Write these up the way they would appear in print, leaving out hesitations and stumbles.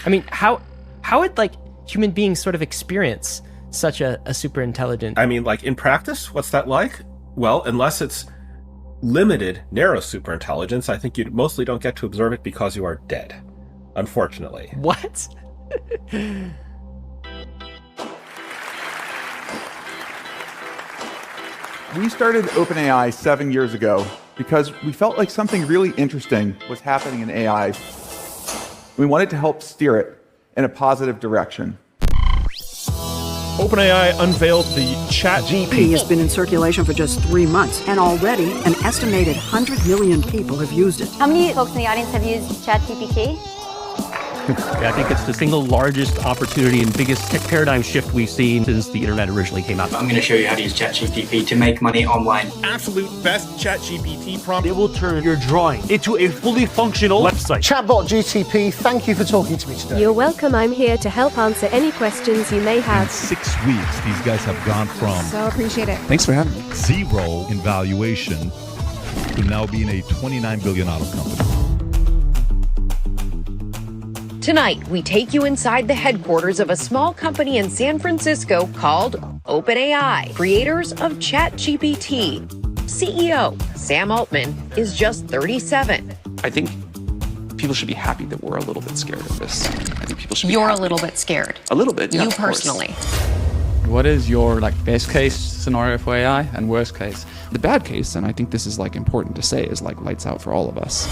I mean, how would like human beings sort of experience such a super intelligent? I mean, like in practice, what's that like? Well, unless it's limited, narrow superintelligence, I think you mostly don't get to observe it because you are dead, unfortunately. What? We started OpenAI 7 years ago because we felt like something really interesting was happening in AI. We wanted to help steer it in a positive direction. OpenAI unveiled the ChatGPT. has been in circulation for just 3 months, and already an estimated 100 million people have used it. How many folks in the audience have used ChatGPT? I think it's the single largest opportunity and biggest tech paradigm shift we've seen since the internet originally came out. I'm going to show you how to use ChatGPT to make money online. Absolute best ChatGPT prompt. It will turn your drawing into a fully functional website. Chatbot GTP, thank you for talking to me today. You're welcome. I'm here to help answer any questions you may have. In 6 weeks, these guys have gone from... So appreciate it. Thanks for having me. 0 in valuation to now being a $29 billion company. Tonight, we take you inside the headquarters of a small company in San Francisco called OpenAI, creators of ChatGPT. CEO Sam Altman is just 37. I think people should be happy that we're a little bit scared of this. I think people should be You're happy. A little bit scared. A little bit, yeah, You of course. personally. What is your best case scenario for AI and worst case? The bad case, and I think this is important to say, is lights out for all of us.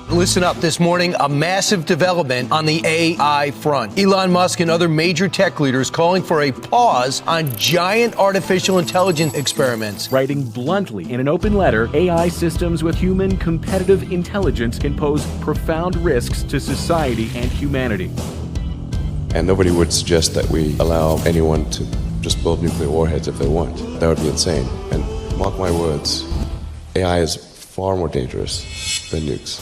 Listen up this morning, a massive development on the AI front. Elon Musk and other major tech leaders calling for a pause on giant artificial intelligence experiments. Writing bluntly in an open letter, AI systems with human competitive intelligence can pose profound risks to society and humanity. And nobody would suggest that we allow anyone to just build nuclear warheads if they want. That would be insane. And mark my words, AI is far more dangerous than nukes.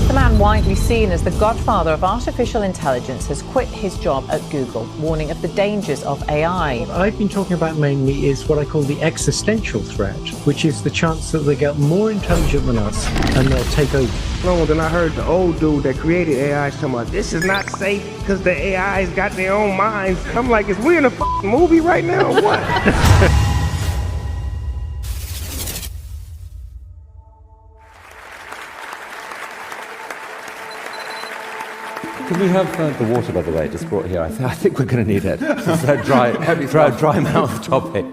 The man widely seen as the godfather of artificial intelligence has quit his job at Google, warning of the dangers of AI. What I've been talking about mainly is what I call the existential threat, which is the chance that they get more intelligent than us and they'll take over. No, then I heard the old dude that created AI talking about this is not safe because the AI's got their own minds. I'm like, is we in a f***ing movie right now or what? Can we have the water, by the way, just brought here? I think we're going to need it. It's a dry mouth topic.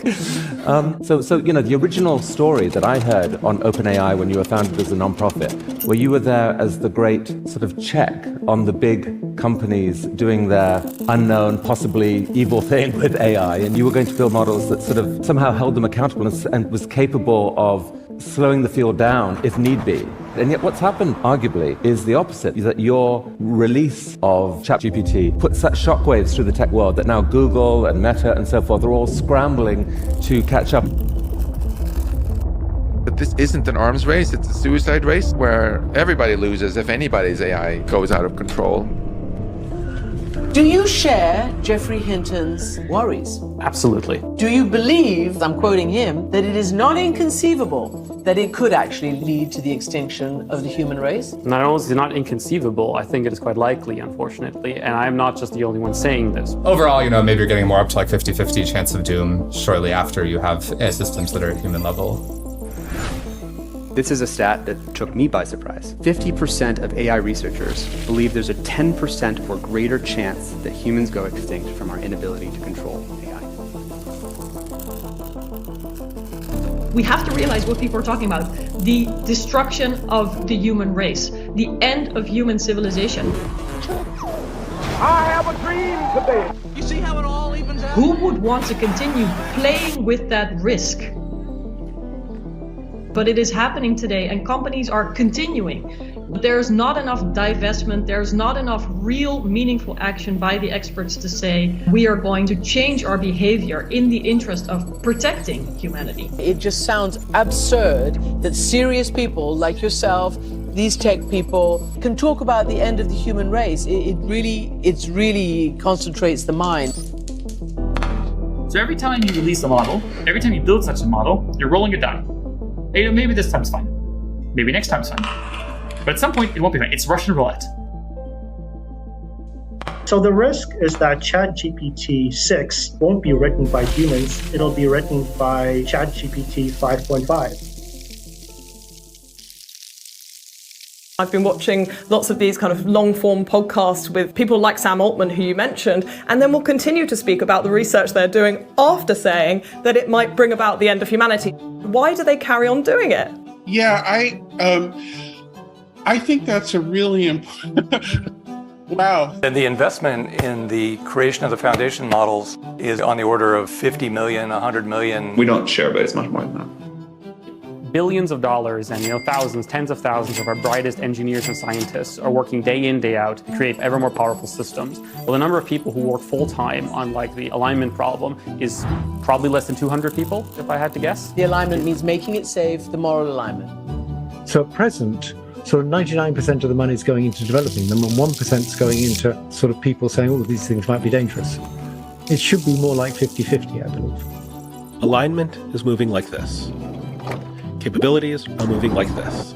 So the original story that I heard on OpenAI when you were founded as a nonprofit, where you were there as the great sort of check on the big companies doing their unknown, possibly evil thing with AI, and you were going to build models that sort of somehow held them accountable and was capable of slowing the field down if need be. And yet what's happened, arguably, is the opposite, is that your release of ChatGPT put such shockwaves through the tech world that now Google and Meta and so forth are all scrambling to catch up. But this isn't an arms race, it's a suicide race where everybody loses if anybody's AI goes out of control. Do you share Geoffrey Hinton's worries? Absolutely. Do you believe, I'm quoting him, that it is not inconceivable that it could actually lead to the extinction of the human race? Not only is it not inconceivable, I think it is quite likely, unfortunately, and I'm not just the only one saying this. Overall, maybe you're getting more up to 50-50 chance of doom shortly after you have AI systems that are at human level. This is a stat that took me by surprise. 50% of AI researchers believe there's a 10% or greater chance that humans go extinct from our inability to control AI. We have to realize what people are talking about. The destruction of the human race. The end of human civilization. I have a dream today. You see how it all evens out? Who would want to continue playing with that risk? But it is happening today, and companies are continuing. There's not enough divestment, there's not enough real meaningful action by the experts to say we are going to change our behavior in the interest of protecting humanity. It just sounds absurd that serious people like yourself, these tech people, can talk about the end of the human race. It really concentrates the mind. So every time you release a model, every time you build such a model, you're rolling it down. Maybe this time's fine. Maybe next time's fine. But at some point, it won't be right. It's Russian roulette. So the risk is that ChatGPT 6 won't be written by humans. It'll be written by ChatGPT 5.5. I've been watching lots of these kind of long-form podcasts with people like Sam Altman, who you mentioned, and then we'll continue to speak about the research they're doing after saying that it might bring about the end of humanity. Why do they carry on doing it? Yeah, I think that's a really important... Wow. And the investment in the creation of the foundation models is on the order of 50 million, 100 million. We don't share, but it's much more than that. Billions of dollars and thousands, tens of thousands of our brightest engineers and scientists are working day in, day out to create ever more powerful systems. Well, the number of people who work full-time on the alignment problem is probably less than 200 people, if I had to guess. The alignment means making it safe, the moral alignment. So at present, sort of 99% of the money is going into developing them and 1% is going into sort of people saying, oh, these things might be dangerous. It should be more like 50-50, I believe. Alignment is moving like this. Capabilities are moving like this.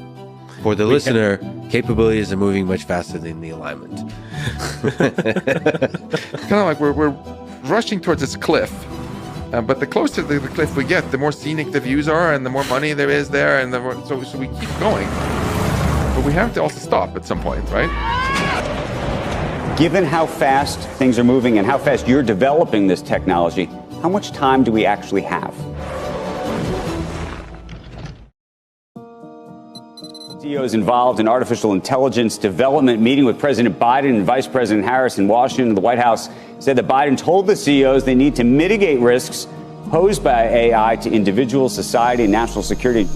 For the listener, capabilities are moving much faster than the alignment. Kind of like we're rushing towards this cliff. But the closer to the cliff we get, the more scenic the views are and the more money there is there. And so we keep going. But we have to also stop at some point, right? Given how fast things are moving and how fast you're developing this technology, how much time do we actually have? CEOs involved in artificial intelligence development meeting with President Biden and Vice President Harris in Washington. The White House said that Biden told the CEOs they need to mitigate risks posed by AI to individuals, society, and national security.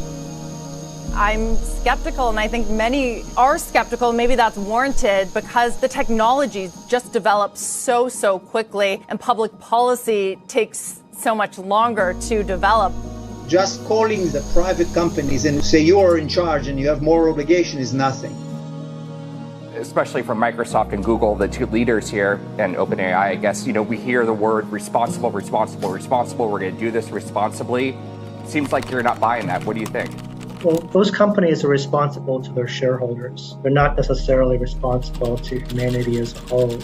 I'm skeptical, and I think many are skeptical. Maybe that's warranted because the technology just develops so quickly, and public policy takes so much longer to develop. Just calling the private companies and say you are in charge and you have more obligation is nothing. Especially from Microsoft and Google, the two leaders here, and OpenAI, I guess, we hear the word responsible. We're going to do this responsibly. Seems like you're not buying that. What do you think? Well, those companies are responsible to their shareholders. They're not necessarily responsible to humanity as a whole.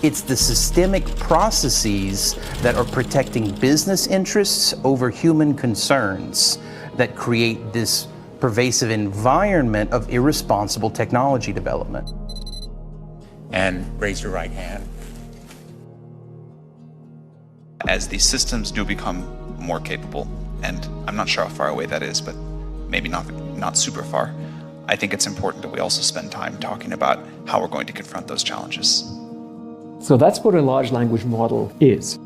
It's the systemic processes that are protecting business interests over human concerns that create this pervasive environment of irresponsible technology development. And raise your right hand. As these systems do become more capable, and I'm not sure how far away that is, but maybe not super far, I think it's important that we also spend time talking about how we're going to confront those challenges. So that's what a large language model is.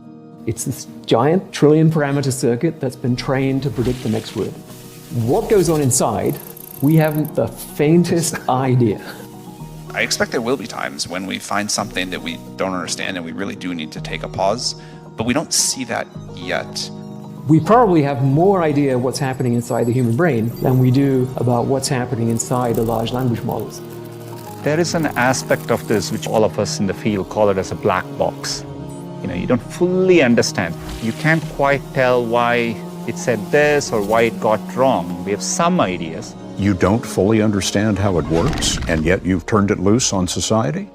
It's this giant trillion parameter circuit that's been trained to predict the next word. What goes on inside, we haven't the faintest idea. I expect there will be times when we find something that we don't understand and we really do need to take a pause, but we don't see that yet. We probably have more idea what's happening inside the human brain than we do about what's happening inside the large language models. There is an aspect of this which all of us in the field call it as a black box. You don't fully understand. You can't quite tell why it said this or why it got wrong. We have some ideas. You don't fully understand how it works, and yet you've turned it loose on society?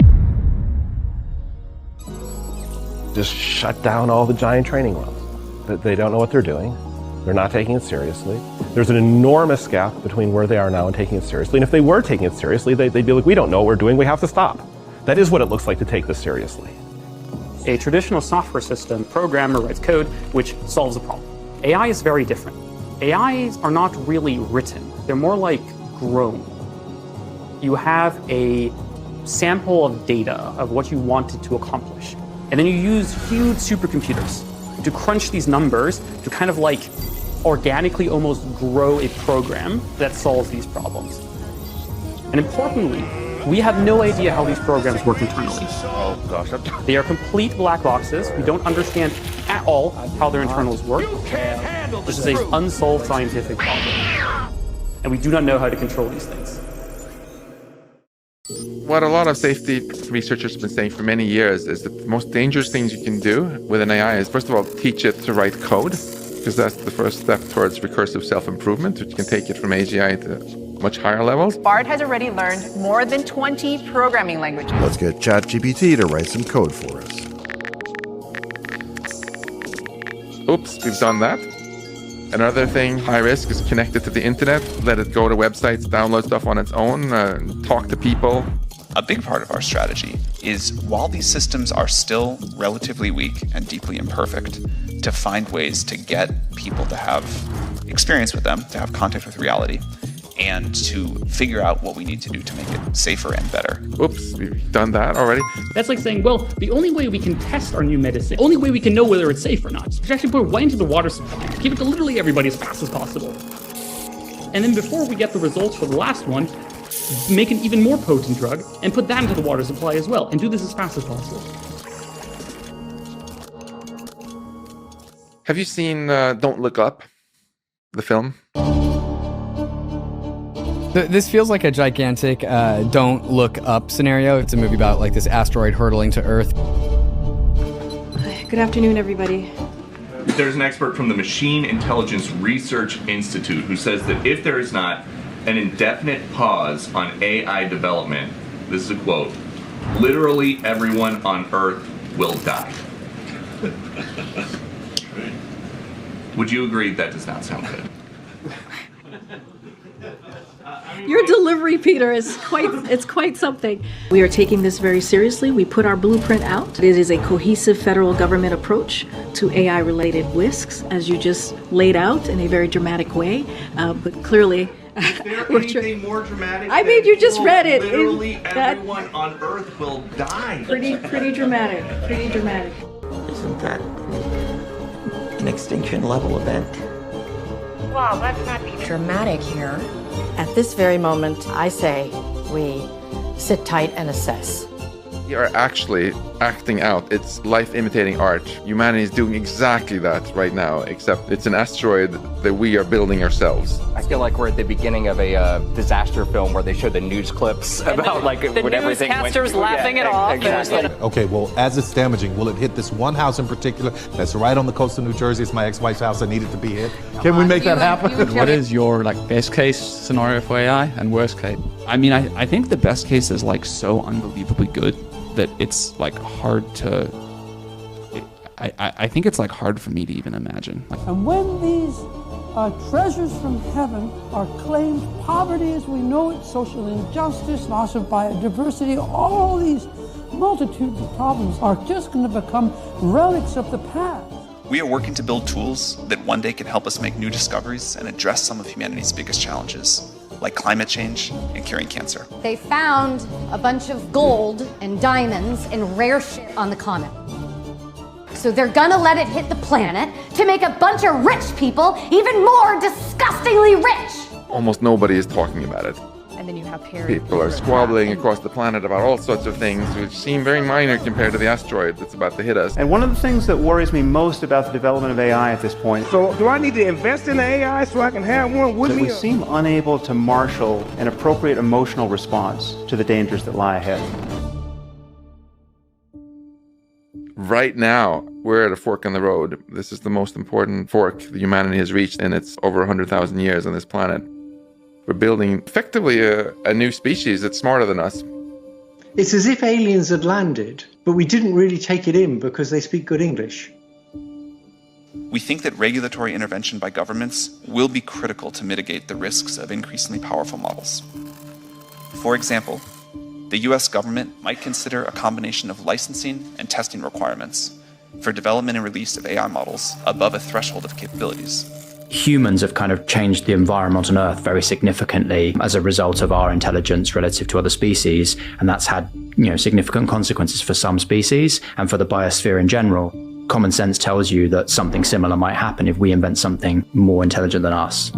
Just shut down all the giant training models. They don't know what they're doing. They're not taking it seriously. There's an enormous gap between where they are now and taking it seriously. And if they were taking it seriously, they'd be like, we don't know what we're doing, we have to stop. That is what it looks like to take this seriously. A traditional software system, programmer writes code which solves a problem. AI is very different. AIs are not really written. They're more like grown. You have a sample of data of what you wanted to accomplish. And then you use huge supercomputers to crunch these numbers to kind of like organically almost grow a program that solves these problems. And importantly, we have no idea how these programs work internally. Oh gosh. They are complete black boxes. We don't understand at all how their internals work. This is an unsolved scientific problem. And we do not know how to control these things. What a lot of safety researchers have been saying for many years is that the most dangerous things you can do with an AI is, first of all, teach it to write code, because that's the first step towards recursive self-improvement, which can take it from AGI to much higher levels. Bard has already learned more than 20 programming languages. Let's get ChatGPT to write some code for us. Oops, we've done that. Another thing, high risk, is connected to the internet. Let it go to websites, download stuff on its own, talk to people. A big part of our strategy is, while these systems are still relatively weak and deeply imperfect, to find ways to get people to have experience with them, to have contact with reality, and to figure out what we need to do to make it safer and better. Oops, we've done that already. That's like saying, well, the only way we can test our new medicine, the only way we can know whether it's safe or not, is to actually put it right into the water supply, give it to literally everybody as fast as possible. And then before we get the results for the last one, make an even more potent drug and put that into the water supply as well, and do this as fast as possible. Have you seen Don't Look Up, the film? This feels like a gigantic Don't Look Up scenario. It's a movie about like this asteroid hurtling to Earth. Good afternoon, everybody. There's an expert from the Machine Intelligence Research Institute who says that if there is not an indefinite pause on AI development, this is a quote, literally everyone on Earth will die. Would you agree that does not sound good? Your delivery, Peter, is quite something. We are taking this very seriously. We put our blueprint out. It is a cohesive federal government approach to AI-related risks, as you just laid out in a very dramatic way. But clearly, is there anything more dramatic? I mean, you just read it. Literally everyone on Earth will die. Pretty dramatic. Pretty dramatic. Isn't that an extinction level event? Well, let's not be dramatic here. At this very moment, I say we sit tight and assess. We are actually acting out. It's life imitating art. Humanity is doing exactly that right now, except it's an asteroid that we are building ourselves. I feel like we're at the beginning of a disaster film where they show the news clips about like when everything went. The newscasters laughing it off. Exactly. Okay, well, as it's damaging, will it hit this one house in particular that's right on the coast of New Jersey? It's my ex-wife's house. I need it to be hit. Can we make that happen? What is your like best case scenario for AI and worst case? I mean, I think the best case is like so unbelievably good that it's like hard to. I think it's like hard for me to even imagine. And when these treasures from heaven are claimed, poverty as we know it, social injustice, loss of biodiversity, all these multitudes of problems are just going to become relics of the past. We are working to build tools that one day can help us make new discoveries and address some of humanity's biggest challenges, like climate change and curing cancer. They found a bunch of gold and diamonds and rare shit on the comet. So they're gonna let it hit the planet to make a bunch of rich people even more disgustingly rich. Almost nobody is talking about it. And then you have Harry. People are squabbling across the planet about all sorts of things which seem very minor compared to the asteroid that's about to hit us. And one of the things that worries me most about the development of AI at this point. So do I need to invest in the AI so I can have one with me? We seem unable to marshal an appropriate emotional response to the dangers that lie ahead. Right now, we're at a fork in the road. This is the most important fork that humanity has reached in its over 100,000 years on this planet. We're building effectively a new species that's smarter than us. It's as if aliens had landed, but we didn't really take it in because they speak good English. We think that regulatory intervention by governments will be critical to mitigate the risks of increasingly powerful models. For example, the US government might consider a combination of licensing and testing requirements for development and release of AI models above a threshold of capabilities. Humans have kind of changed the environment on Earth very significantly as a result of our intelligence relative to other species, and that's had, significant consequences for some species and for the biosphere in general. Common sense tells you that something similar might happen if we invent something more intelligent than us.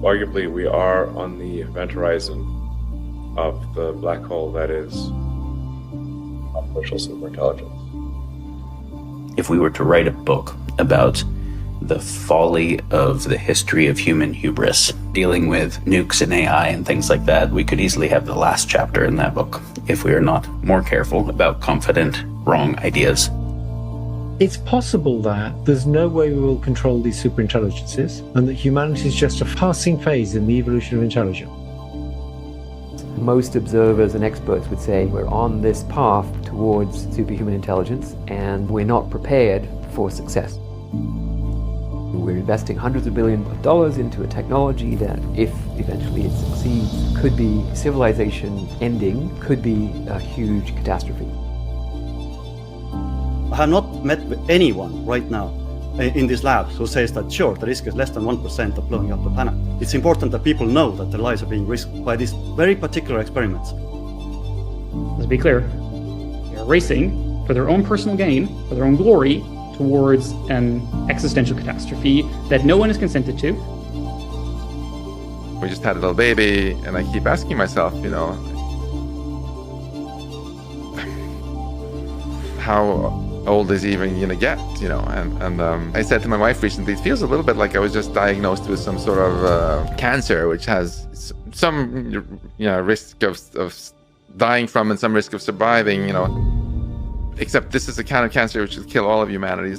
Arguably, we are on the event horizon of the black hole that is artificial superintelligence. If we were to write a book about the folly of the history of human hubris, dealing with nukes and AI and things like that, we could easily have the last chapter in that book if we are not more careful about confident, wrong ideas. It's possible that there's no way we will control these superintelligences and that humanity is just a passing phase in the evolution of intelligence. Most observers and experts would say we're on this path towards superhuman intelligence and we're not prepared for success. We're investing hundreds of billions of dollars into a technology that, if eventually it succeeds, could be civilization ending, could be a huge catastrophe. I have not met with anyone right now in this lab who says that, sure, the risk is less than 1% of blowing up the planet. It's important that people know that their lives are being risked by these very particular experiments. Let's be clear. They're racing for their own personal gain, for their own glory, towards an existential catastrophe that no one has consented to. We just had a little baby, and I keep asking myself, how old is he even gonna get, and I said to my wife recently, it feels a little bit like I was just diagnosed with some sort of cancer, which has some risk of dying from and some risk of surviving, except this is a kind of cancer which will kill all of humanity.